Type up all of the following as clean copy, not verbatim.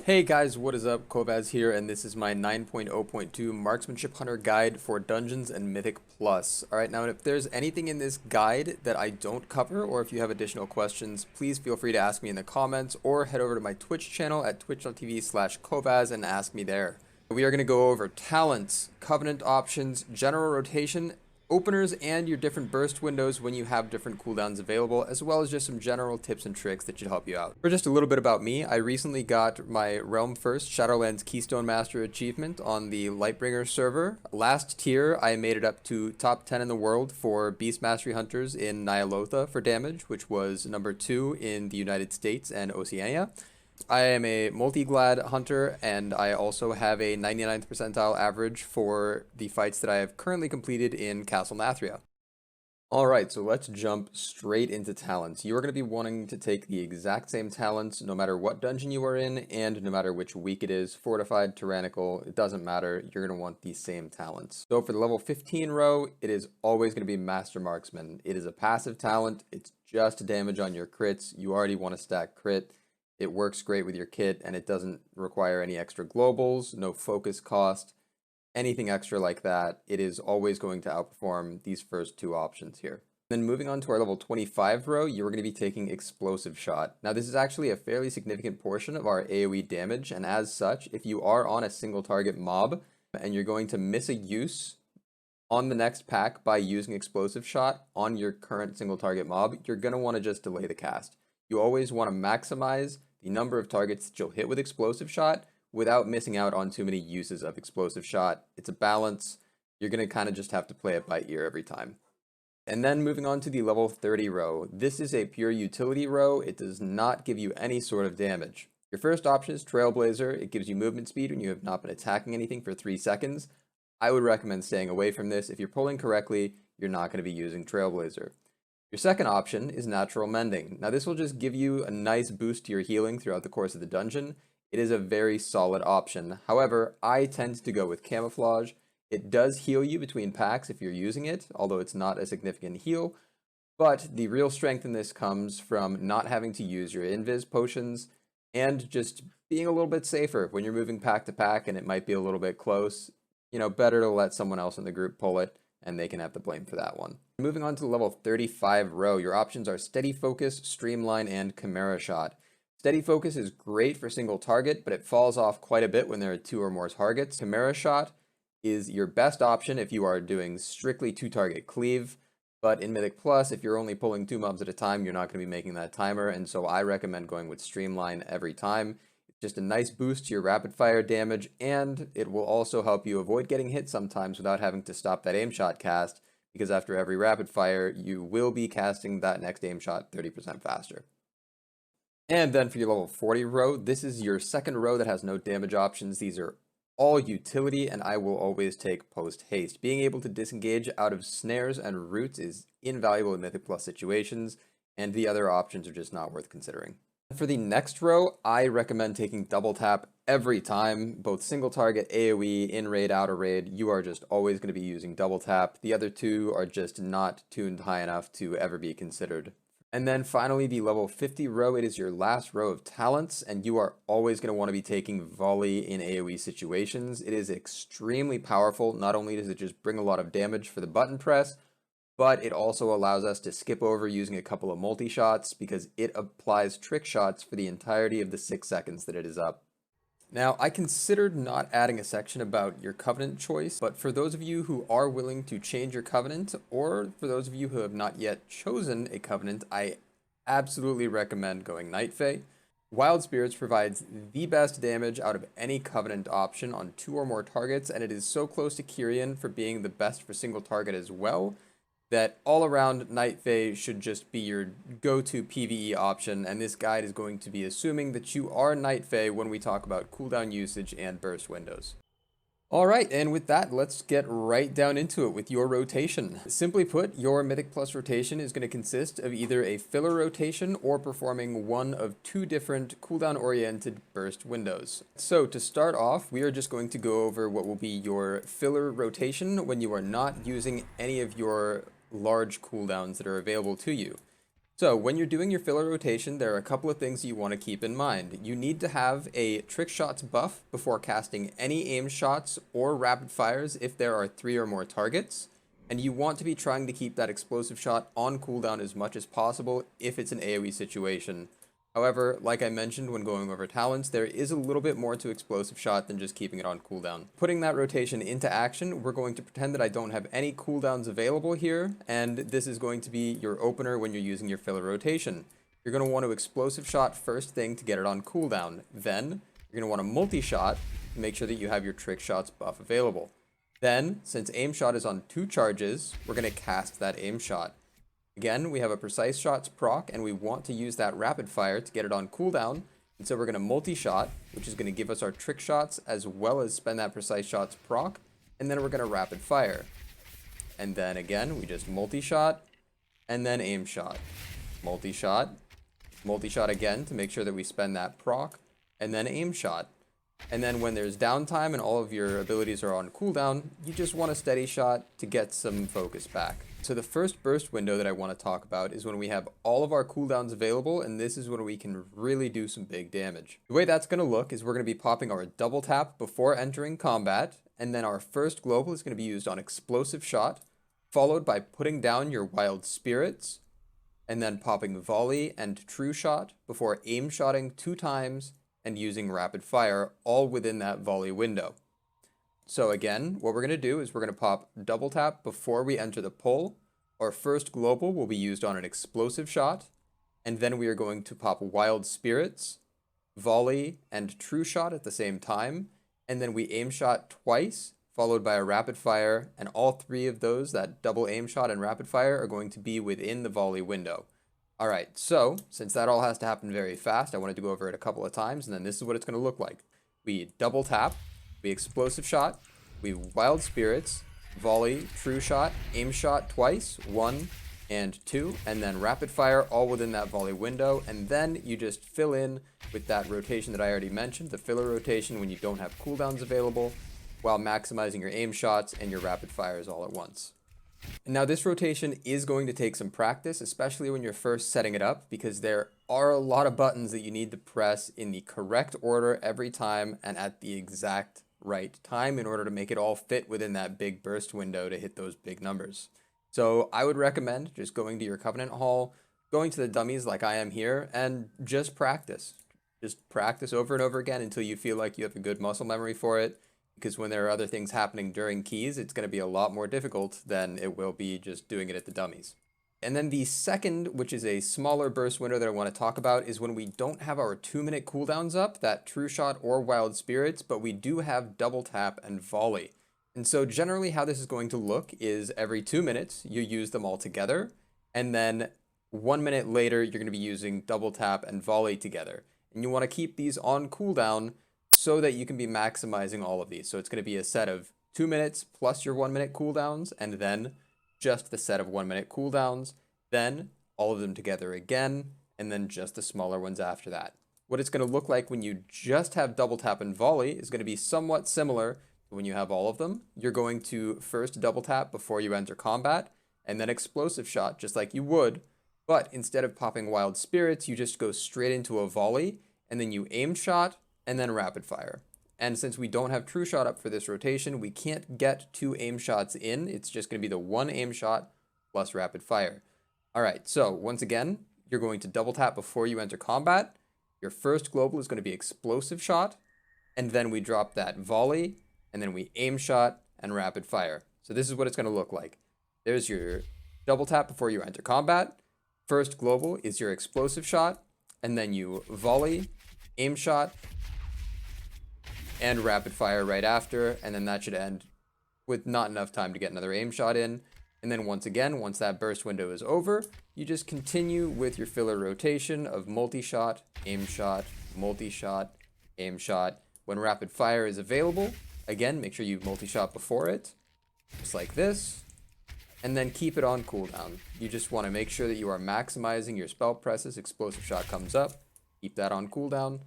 Hey guys, what is up? Kovaz here, and this is my 9.0.2 Marksmanship Hunter Guide for Dungeons and Mythic Plus. Alright, now if there's anything in this guide that I don't cover, or if you have additional questions, please feel free to ask me in the comments, or head over to my Twitch channel at twitch.tv/Kovaz and ask me there. We are going to go over talents, covenant options, general rotation, openers, and your different burst windows when you have different cooldowns available, as well as just some general tips and tricks that should help you out. For just a little bit about me, I recently got my Realm First Shadowlands Keystone Master achievement on the Lightbringer server. Last tier, I made it up to top 10 in the world for Beast Mastery Hunters in Nyalotha for damage, which was number 2 in the United States and Oceania. I am a multi-glad hunter, and I also have a 99th percentile average for the fights that I have currently completed in Castle Nathria. Alright, so let's jump straight into talents. You are going to be wanting to take the exact same talents no matter what dungeon you are in, and no matter which week it is, fortified, tyrannical, it doesn't matter, you're going to want these same talents. So for the level 15 row, it is always going to be Master Marksman. It is a passive talent, it's just damage on your crits, you already want to stack crit. It works great with your kit, and it doesn't require any extra globals, no focus cost, anything extra like that. It is always going to outperform these first two options here. Then moving on to our level 25 row, you're going to be taking Explosive Shot. Now this is actually a fairly significant portion of our AoE damage, and as such, if you are on a single target mob, and you're going to miss a use on the next pack by using Explosive Shot on your current single target mob, you're going to want to just delay the cast. You always want to maximize the number of targets that you'll hit with Explosive Shot without missing out on too many uses of Explosive Shot. It's a balance. You're going to kind of just have to play it by ear every time. And then moving on to the level 30 row. This is a pure utility row. It does not give you any sort of damage. Your first option is Trailblazer. It gives you movement speed when you have not been attacking anything for 3 seconds. I would recommend staying away from this. If you're pulling correctly, you're not going to be using Trailblazer. Your second option is Natural Mending. Now this will just give you a nice boost to your healing throughout the course of the dungeon. It is a very solid option. However, I tend to go with Camouflage. It does heal you between packs if you're using it, although it's not a significant heal. But the real strength in this comes from not having to use your Invis potions and just being a little bit safer when you're moving pack to pack and it might be a little bit close. You know, better to let someone else in the group pull it, and they can have the blame for that one. Moving on to the level 35 row, your options are Steady Focus, Streamline, and Chimera Shot. Steady Focus is great for single target, but it falls off quite a bit when there are 2 or more targets. Chimera Shot is your best option if you are doing strictly 2-target cleave, but in Mythic Plus, if you're only pulling 2 mobs at a time, you're not going to be making that timer, and so I recommend going with Streamline every time. Just a nice boost to your rapid fire damage, and it will also help you avoid getting hit sometimes without having to stop that aim shot cast, because after every rapid fire, you will be casting that next aim shot 30% faster. And then for your level 40 row, this is your second row that has no damage options. These are all utility, and I will always take Post Haste. Being able to disengage out of snares and roots is invaluable in Mythic Plus situations, and the other options are just not worth considering. For the next row, I recommend taking Double Tap every time, both single target, AoE, in raid, out of raid. You are just always going to be using Double Tap. The other two are just not tuned high enough to ever be considered. And then finally, the level 50 row, it is your last row of talents, and you are always going to want to be taking Volley in AoE situations. It is extremely powerful. Not only does it just bring a lot of damage for the button press, but it also allows us to skip over using a couple of multi-shots because it applies trick shots for the entirety of the 6 seconds that it is up. Now, I considered not adding a section about your covenant choice, but for those of you who are willing to change your covenant, or for those of you who have not yet chosen a covenant, I absolutely recommend going Night Fae. Wild Spirits provides the best damage out of any covenant option on 2 or more targets, and it is so close to Kyrian for being the best for single target as well, that all-around Night Fae should just be your go-to PvE option, and this guide is going to be assuming that you are Night Fae when we talk about cooldown usage and burst windows. Alright, and with that, let's get right down into it with your rotation. Simply put, your Mythic Plus rotation is going to consist of either a filler rotation or performing one of 2 different cooldown-oriented burst windows. So to start off, we are just going to go over what will be your filler rotation when you are not using any of your large cooldowns that are available to you. So when you're doing your filler rotation, there are a couple of things you want to keep in mind. You need to have a trick shots buff before casting any aim shots or rapid fires if there are 3 or more targets. And you want to be trying to keep that explosive shot on cooldown as much as possible if it's an AoE situation. However, like I mentioned when going over talents, there is a little bit more to explosive shot than just keeping it on cooldown. Putting that rotation into action, we're going to pretend that I don't have any cooldowns available here, and this is going to be your opener when you're using your filler rotation. You're going to want to explosive shot first thing to get it on cooldown. Then, you're going to want to multi-shot to make sure that you have your trick shots buff available. Then, since aim shot is on 2 charges, we're going to cast that aim shot. Again, we have a precise shots proc, and we want to use that rapid fire to get it on cooldown. And so we're going to multi-shot, which is going to give us our trick shots as well as spend that precise shots proc. And then we're going to rapid fire. And then again, we just multi-shot and then aim shot. Multi-shot, multi-shot again to make sure that we spend that proc, and then aim shot. And then when there's downtime and all of your abilities are on cooldown, you just want a steady shot to get some focus back. So the first burst window that I want to talk about is when we have all of our cooldowns available, and this is when we can really do some big damage. The way that's going to look is we're going to be popping our double tap before entering combat, and then our first global is going to be used on explosive shot, followed by putting down your wild spirits, and then popping volley and true shot before aim shotting 2 times and using rapid fire all within that volley window. So again, what we're going to do is we're going to pop double tap before we enter the pull. Our first global will be used on an explosive shot, and then we are going to pop wild spirits, volley, and true shot at the same time, and then we aim shot twice, followed by a rapid fire, and all 3 of those, that double aim shot and rapid fire, are going to be within the volley window. Alright, so since that all has to happen very fast, I wanted to go over it a couple of times, and then this is what it's going to look like. We double tap, we explosive shot, we wild spirits, volley, true shot, aim shot twice, 1 and 2, and then rapid fire all within that volley window, and then you just fill in with that rotation that I already mentioned, the filler rotation when you don't have cooldowns available, while maximizing your aim shots and your rapid fires all at once. Now this rotation is going to take some practice, especially when you're first setting it up, because there are a lot of buttons that you need to press in the correct order every time and at the exact right time in order to make it all fit within that big burst window to hit those big numbers. So I would recommend just going to your Covenant Hall, going to the dummies like I am here, and just practice. Just practice over and over again until you feel like you have a good muscle memory for it. Because when there are other things happening during keys, it's going to be a lot more difficult than it will be just doing it at the dummies. And then the second, which is a smaller burst window that I want to talk about, is when we don't have our 2-minute cooldowns up, that true shot or wild spirits, but we do have double tap and volley. And so generally how this is going to look is every 2 minutes, you use them all together, and then 1 minute later, you're going to be using double tap and volley together. And you want to keep these on cooldown so that you can be maximizing all of these. So it's going to be a set of 2 minutes plus your 1 minute cooldowns, and then just the set of 1 minute cooldowns, then all of them together again, and then just the smaller ones after that. What it's going to look like when you just have double tap and volley is going to be somewhat similar to when you have all of them. You're going to first double tap before you enter combat, and then explosive shot just like you would, but instead of popping wild spirits, you just go straight into a volley, and then you aim shot, and then rapid fire. And since we don't have true shot up for this rotation, we can't get 2 aim shots in. It's just going to be the 1 aim shot plus rapid fire. Alright, so once again, you're going to double tap before you enter combat. Your first global is going to be explosive shot, and then we drop that volley, and then we aim shot and rapid fire. So this is what it's going to look like. There's your double tap before you enter combat. First global is your explosive shot, and then you volley, aim shot, and rapid fire right after, and then that should end with not enough time to get another aim shot in. And then once again, once that burst window is over, you just continue with your filler rotation of multi-shot, aim shot, multi-shot, aim shot. When rapid fire is available, again, make sure you multi-shot before it, just like this, and then keep it on cooldown. You just want to make sure that you are maximizing your spell presses. Explosive shot comes up, keep that on cooldown,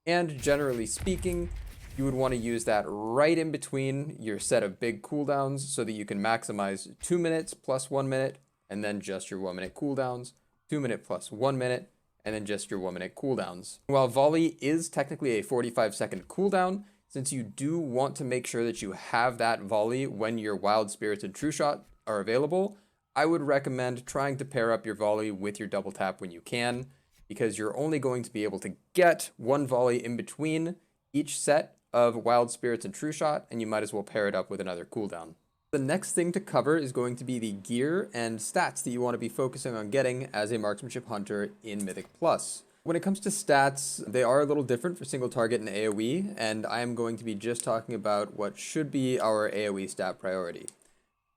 and generally speaking, you would want to use that right in between your set of big cooldowns so that you can maximize 2 minutes plus 1 minute, and then just your 1 minute cooldowns, 2 minute plus 1 minute, and then just your 1 minute cooldowns. While volley is technically a 45-second cooldown, since you do want to make sure that you have that volley when your wild spirits and true shot are available, I would recommend trying to pair up your volley with your double tap when you can, because you're only going to be able to get one volley in between each set of wild spirits and true shot, and you might as well pair it up with another cooldown. The next thing to cover is going to be the gear and stats that you want to be focusing on getting as a marksmanship hunter in Mythic Plus. When it comes to stats, they are a little different for single target and AoE, and I am going to be just talking about what should be our AoE stat priority.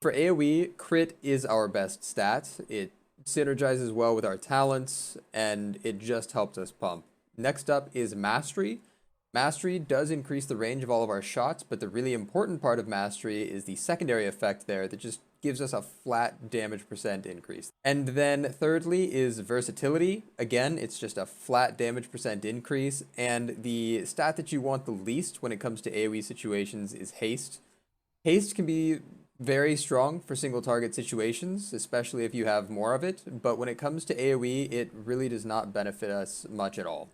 For AoE, crit is our best stat. It synergizes well with our talents, and it just helps us pump. Next up is mastery. Mastery does increase the range of all of our shots, but the really important part of mastery is the secondary effect there that just gives us a flat damage percent increase. And then thirdly is versatility. Again, it's just a flat damage percent increase, and the stat that you want the least when it comes to AoE situations is haste. Haste can be very strong for single target situations, especially if you have more of it, but when it comes to AoE, it really does not benefit us much at all.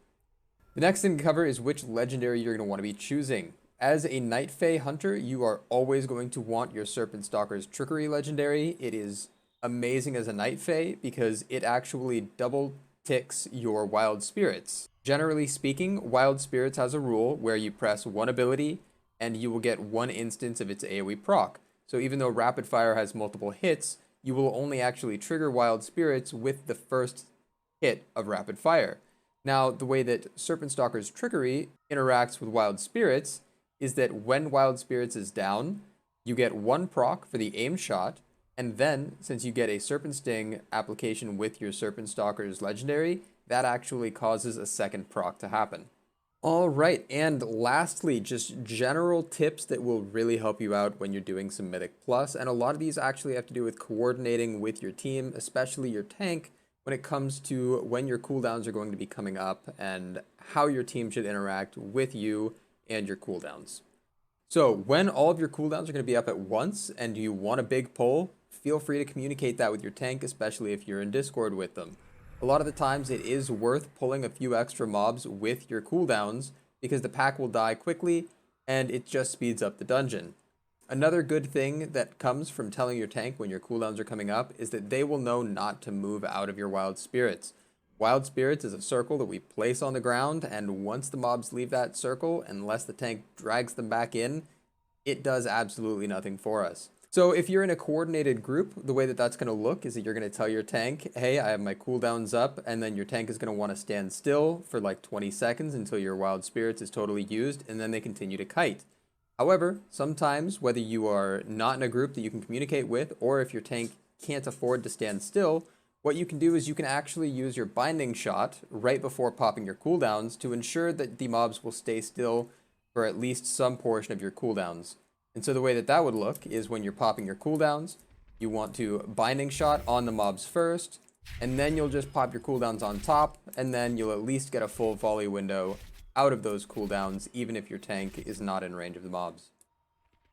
The next thing to cover is which legendary you're going to want to be choosing. As a Night Fae hunter, you are always going to want your Serpent Stalker's Trickery legendary. It is amazing as a Night Fae because it actually double ticks your Wild Spirits. Generally speaking, Wild Spirits has a rule where you press one ability and you will get one instance of its AoE proc. So even though Rapid Fire has multiple hits, you will only actually trigger Wild Spirits with the first hit of Rapid Fire. Now, the way that Serpent Stalker's Trickery interacts with Wild Spirits is that when Wild Spirits is down, you get one proc for the aim shot, and then, since you get a Serpent Sting application with your Serpent Stalker's legendary, that actually causes a second proc to happen. Alright, and lastly, just general tips that will really help you out when you're doing some Mythic Plus, and a lot of these actually have to do with coordinating with your team, especially your tank, when it comes to when your cooldowns are going to be coming up and how your team should interact with you and your cooldowns. So when all of your cooldowns are going to be up at once and you want a big pull, feel free to communicate that with your tank, especially if you're in Discord with them. A lot of the times it is worth pulling a few extra mobs with your cooldowns because the pack will die quickly and it just speeds up the dungeon. Another good thing that comes from telling your tank when your cooldowns are coming up is that they will know not to move out of your Wild Spirits. Wild Spirits is a circle that we place on the ground, and once the mobs leave that circle, unless the tank drags them back in, it does absolutely nothing for us. So if you're in a coordinated group, the way that that's going to look is that you're going to tell your tank, hey, I have my cooldowns up, and then your tank is going to want to stand still for like 20 seconds until your Wild Spirits is totally used, and then they continue to kite. However, sometimes, whether you are not in a group that you can communicate with, or if your tank can't afford to stand still, what you can do is you can actually use your binding shot right before popping your cooldowns to ensure that the mobs will stay still for at least some portion of your cooldowns. And so the way that that would look is when you're popping your cooldowns, you want to binding shot on the mobs first, and then you'll just pop your cooldowns on top, and then you'll at least get a full volley window out of those cooldowns, even if your tank is not in range of the mobs.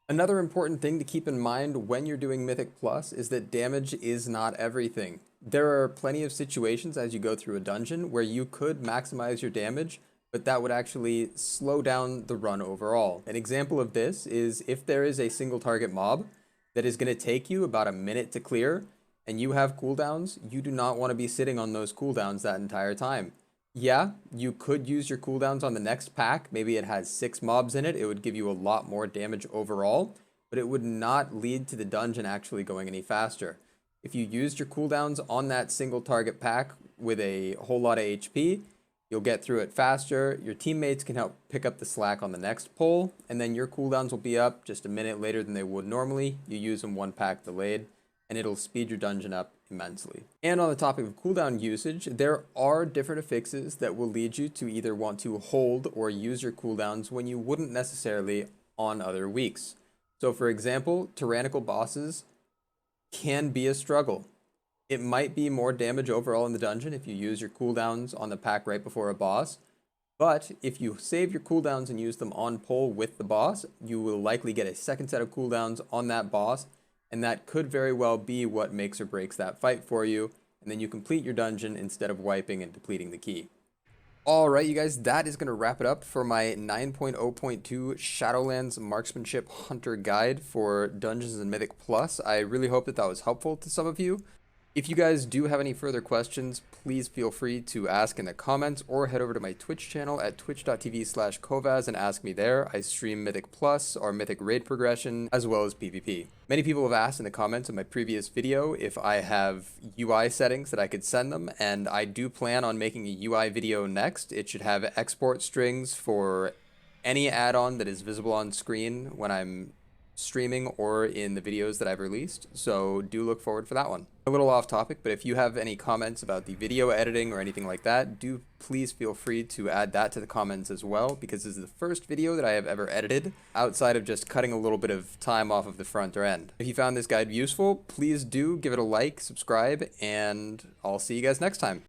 Another important thing to keep in mind when you're doing Mythic Plus is that damage is not everything. There are plenty of situations as you go through a dungeon where you could maximize your damage, but that would actually slow down the run overall. An example of this is if there is a single target mob that is going to take you about a minute to clear, and you have cooldowns, you do not want to be sitting on those cooldowns that entire time. Yeah, you could use your cooldowns on the next pack. Maybe it has 6 mobs in it. It would give you a lot more damage overall, but it would not lead to the dungeon actually going any faster. If you used your cooldowns on that single target pack with a whole lot of HP, you'll get through it faster. Your teammates can help pick up the slack on the next pull, and then your cooldowns will be up just a minute later than they would normally. You use them one pack delayed, and it'll speed your dungeon up immensely. And on the topic of cooldown usage, there are different affixes that will lead you to either want to hold or use your cooldowns when you wouldn't necessarily on other weeks. So for example, tyrannical bosses can be a struggle. It might be more damage overall in the dungeon if you use your cooldowns on the pack right before a boss, but if you save your cooldowns and use them on pull with the boss, you will likely get a second set of cooldowns on that boss, and that could very well be what makes or breaks that fight for you. and then you complete your dungeon instead of wiping and depleting the key. Alright, you guys, that is going to wrap it up for my 9.0.2 Shadowlands Marksmanship Hunter Guide for Dungeons and Mythic Plus. I really hope that that was helpful to some of you. If you guys do have any further questions, please feel free to ask in the comments or head over to my Twitch channel at twitch.tv/Kovaz and ask me there. I stream Mythic Plus or Mythic Raid Progression as well as PvP. Many people have asked in the comments of my previous video if I have UI settings that I could send them, and I do plan on making a UI video next. It should have export strings for any add-on that is visible on screen when I'm streaming or in the videos that I've released, so do look forward for that one. A little off topic, but if you have any comments about the video editing or anything like that, do please feel free to add that to the comments as well, because this is the first video that I have ever edited outside of just cutting a little bit of time off of the front or end. If you found this guide useful, please do give it a like, subscribe, and I'll see you guys next time.